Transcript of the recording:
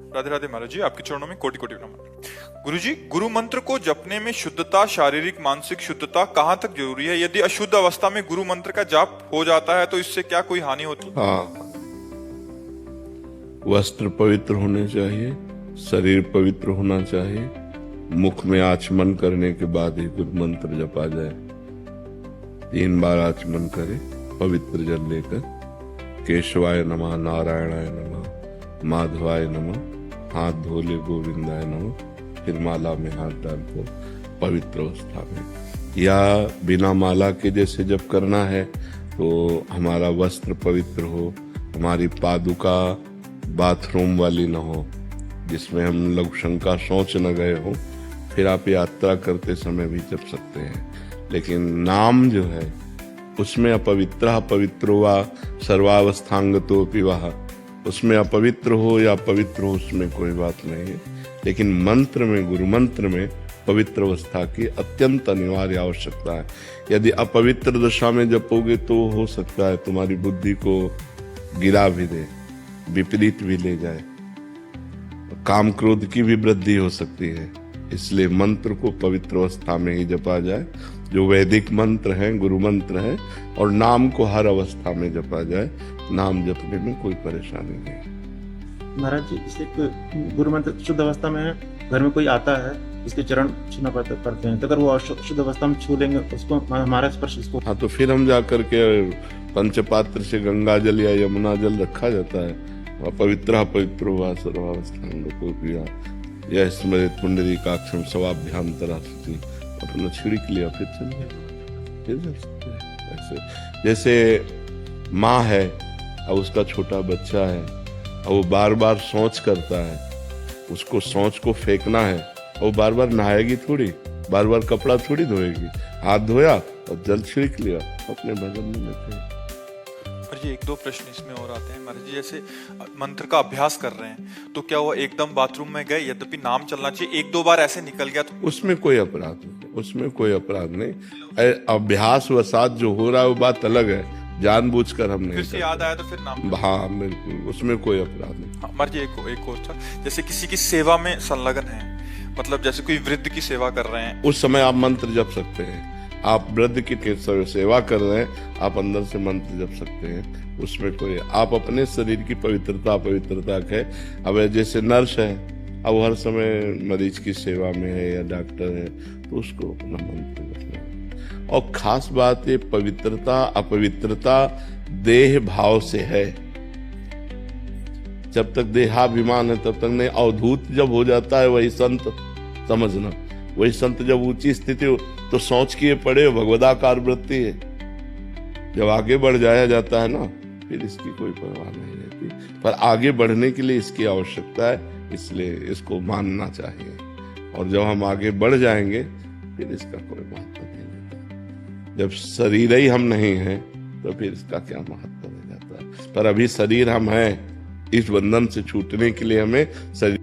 राधे राधे महाराज जी, आपके चरणों में कोटि कोटि नमन। गुरु जी, गुरु मंत्र को जपने में शुद्धता, शारीरिक मानसिक शुद्धता कहाँ तक जरूरी है? यदि अशुद्ध अवस्था में गुरु मंत्र का जाप हो जाता है तो इससे क्या कोई हानि होती है? हाँ, वस्त्र पवित्र होने चाहिए, शरीर पवित्र होना चाहिए, मुख में आचमन करने के बाद ही गुरु मंत्र जपा जाए। 3 बार आचमन करे पवित्र जल लेकर, केशवाय नमः, नारायणाय नमः, माधवाय नमः, हाथ धोले गोविंदाय नमः, फिर माला में हाथ डालकर पवित्र अवस्था में, या बिना माला के जैसे जब करना है तो हमारा वस्त्र पवित्र हो, हमारी पादुका बाथरूम वाली न हो जिसमें हम लघुशंका शौच न गए हो, फिर आप यात्रा करते समय भी जप सकते हैं। लेकिन नाम जो है उसमें अपवित्र पवित्रो वा सर्वावस्थांगतो पिवाह, उसमें अपवित्र हो या पवित्र हो उसमें कोई बात नहीं है। लेकिन मंत्र में, गुरु मंत्र में पवित्र अवस्था की अत्यंत अनिवार्य आवश्यकता है। यदि अपवित्र दशा में जपोगे तो हो सकता है तुम्हारी बुद्धि को गिरा भी दे, विपरीत भी ले जाए, काम क्रोध की भी वृद्धि हो सकती है। इसलिए मंत्र को पवित्र अवस्था में ही जपा जाए, जो वैदिक मंत्र हैं, गुरु मंत्र हैं, और नाम को हर अवस्था में जपा जाए। नाम जपने में कोई परेशानी नहीं। महाराज जी, इसे गुरु मंत्र शुद्ध अवस्था में घर में कोई आता है, उसके चरण छूना पड़ते हैं, तो अगर वो शुद्ध अवस्था में छू लेंगे उसको, हमारा स्पर्श उसको, हाँ, तो फिर हम जा करके पंचपात्र से गंगा जल या यमुना जल रखा जाता है, पवित्र पवित्र हुआ सर्वावस्थांग को पिया, यह स्मृत पुंडरीकाक्षम स्वाभ्यांतरास्ति, अपना छिड़क लिया फिर चल गया, फिर जा सकते हैं। ऐसे जैसे माँ है और उसका छोटा बच्चा है और वो बार बार शौच करता है, उसको शौच को फेंकना है और बार बार नहाएगी थोड़ी, बार बार कपड़ा थोड़ी धोएगी, हाथ धोया और जल छिड़क लिया, अपने भजन में लगे। और ये 1-2 प्रश्न इसमें और आते हैं महाराज जी। जैसे मंत्र का अभ्यास कर रहे हैं तो क्या वो एकदम बाथरूम में गए, यद्यपि नाम चलना चाहिए, 1-2 बार ऐसे निकल गया तो उसमें कोई अपराध नहीं, उसमें कोई अपराध नहीं। अभ्यास वसात जो हो रहा है वो बात अलग है, जानबूझकर हम नहीं फिर से याद आया तो फिर नाम। हाँ बिल्कुल, उसमें कोई अपराध नहीं। महाराज जी, एक और था, जैसे किसी की सेवा में संलग्न है, मतलब जैसे कोई वृद्ध की सेवा कर रहे हैं, उस समय आप मंत्र जप सकते हैं। आप वृद्ध की सेवा कर रहे हैं, आप अंदर से मंत्र जप सकते हैं, उसमें कोई, आप अपने शरीर की पवित्रता है। अब जैसे नर्स है, अब हर समय मरीज की सेवा में है या डॉक्टर है, तो उसको अपना मंत्र जपना है। और खास बात ये पवित्रता अपवित्रता देह भाव से है। जब तक देहाभिमान है तब तक नहीं। अवधूत जब हो जाता है वही संत समझना, वही संत जब ऊंची स्थिति हो तो सोच किए पड़े भगवदाकार वृत्ति है। जब आगे बढ़ जाया जाता है ना, फिर इसकी कोई परवाह नहीं रहती। पर आगे बढ़ने के लिए इसकी आवश्यकता है, इसलिए इसको मानना चाहिए। और जब हम आगे बढ़ जाएंगे फिर इसका कोई महत्व नहीं रहता। जब शरीर ही हम नहीं हैं तो फिर इसका क्या महत्व रह जाता है। पर अभी शरीर हम हैं, इस बंधन से छूटने के लिए हमें शरीर